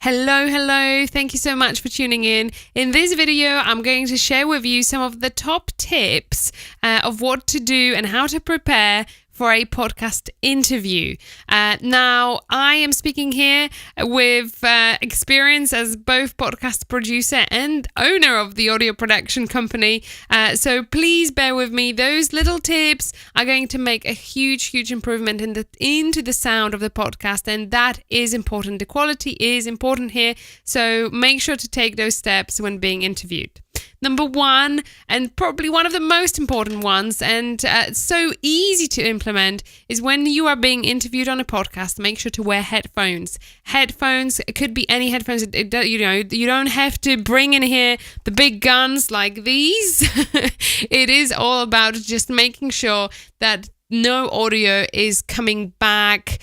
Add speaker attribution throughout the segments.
Speaker 1: Hello. Thank you so much for tuning in. In this video, I'm going to share with you some of the top tips of what to do and how to prepare for a podcast interview. Now, I am speaking here with experience as both podcast producer and owner of the audio production company. So please bear with me. Those little tips are going to make a huge improvement into the sound of the podcast, and that is important. The quality is important here. So make sure to take those steps when being interviewed. Number one, and probably one of the most important ones, and so easy to implement, is when you are being interviewed on a podcast, make sure to wear headphones. Headphones, it could be any headphones. You don't have to bring in here the big guns like these. It is all about just making sure that no audio is coming back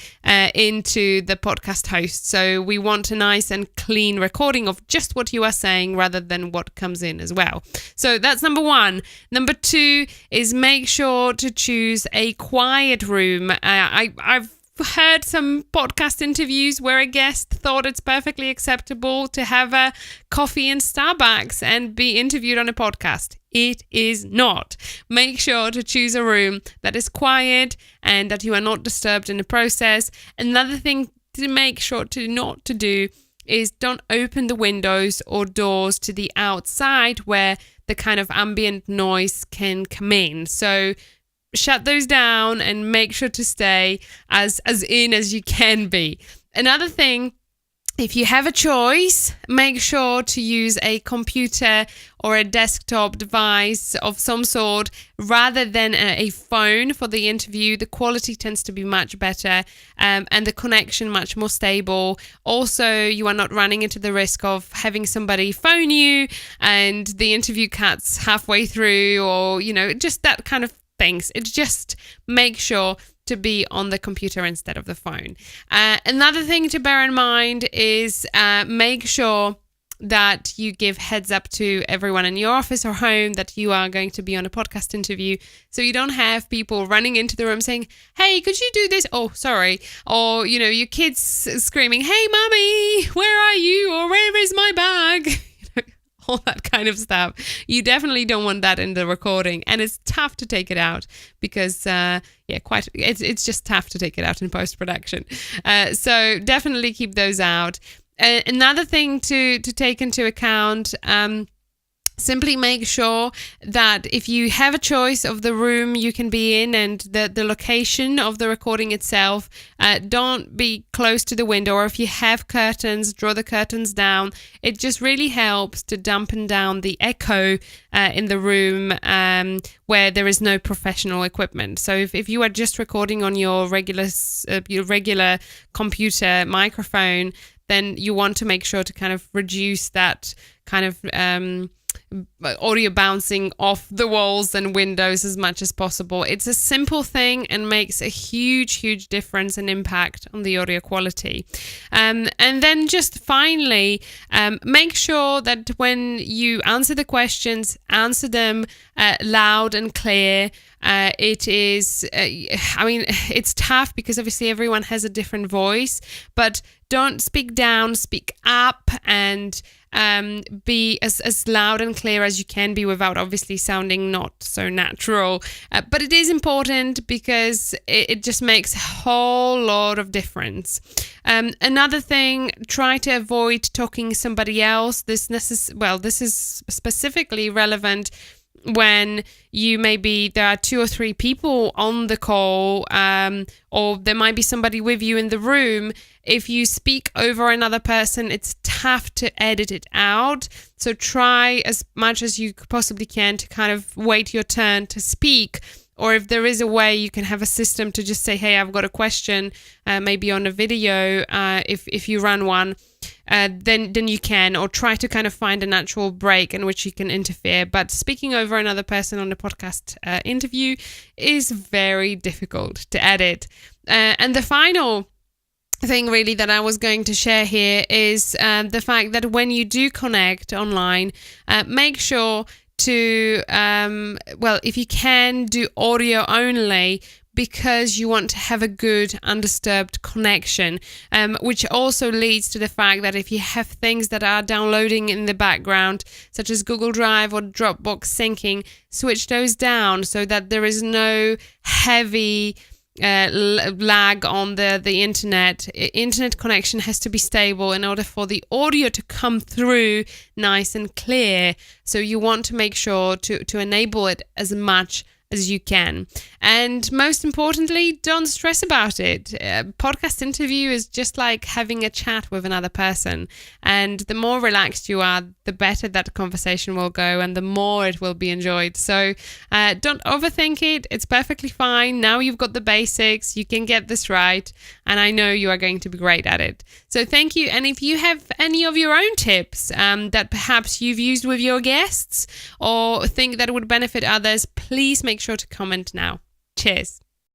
Speaker 1: into the podcast host. So we want a nice and clean recording of just what you are saying rather than what comes in as well. So that's number one. Number two is make sure to choose a quiet room. I've heard some podcast interviews where a guest thought it's perfectly acceptable to have a coffee in Starbucks and be interviewed on a podcast. It is not. Make sure to choose a room that is quiet and that you are not disturbed in the process. Another thing to make sure to not to do is don't open the windows or doors to the outside where the kind of ambient noise can come in. So shut those down and make sure to stay as in as you can be. Another thing, if you have a choice, make sure to use a computer or a desktop device of some sort rather than a phone for the interview. The quality tends to be much better and the connection much more stable. Also, you are not running into the risk of having somebody phone you and the interview cuts halfway through, or, just that kind of things. It just make sure to be on the computer instead of the phone. Another thing to bear in mind is make sure that you give heads up to everyone in your office or home that you are going to be on a podcast interview, so you don't have people running into the room saying, "Hey, could you do this? Oh, sorry." Or, your kids screaming, "Hey, mommy, where are you?" Or "Where is my bag?" All that kind of stuff. You definitely don't want that in the recording, and it's tough to take it out because, it's just tough to take it out in post-production. So definitely keep those out. Another thing to take into account, simply make sure that if you have a choice of the room you can be in and the location of the recording itself, don't be close to the window, or if you have curtains, draw the curtains down. It just really helps to dampen down the echo in the room where there is no professional equipment. So if you are just recording on your regular computer microphone, then you want to make sure to kind of reduce that kind of audio bouncing off the walls and windows as much as possible. It's a simple thing and makes a huge difference and impact on the audio quality. And then just finally, make sure that when you answer the questions, answer them loud and clear. It's tough because obviously everyone has a different voice, but don't speak down, speak up, and be as loud and clear as you can be without obviously sounding not so natural. But it is important because it just makes a whole lot of difference. Another thing, try to avoid talking to somebody else. This is specifically relevant when there are 2 or 3 people on the call, or there might be somebody with you in the room. If you speak over another person, it's tough to edit it out. So try as much as you possibly can to kind of wait your turn to speak. Or if there is a way you can have a system to just say, "Hey, I've got a question," maybe on a video, if you run one, then you can, or try to kind of find a natural break in which you can interfere. But speaking over another person on a podcast interview is very difficult to edit. And the final thing really that I was going to share here is the fact that when you do connect online, make sure to, if you can, do audio only, because you want to have a good undisturbed connection, which also leads to the fact that if you have things that are downloading in the background, such as Google Drive or Dropbox syncing, switch those down so that there is no heavy lag on the internet. Internet connection has to be stable in order for the audio to come through nice and clear. So you want to make sure to enable it as much as you can. And most importantly, don't stress about it. A podcast interview is just like having a chat with another person. And the more relaxed you are, the better that conversation will go and the more it will be enjoyed. So don't overthink it. It's perfectly fine. Now you've got the basics. You can get this right. And I know you are going to be great at it. So thank you. And if you have any of your own tips that perhaps you've used with your guests or think that would benefit others, please make sure to comment now. Cheers.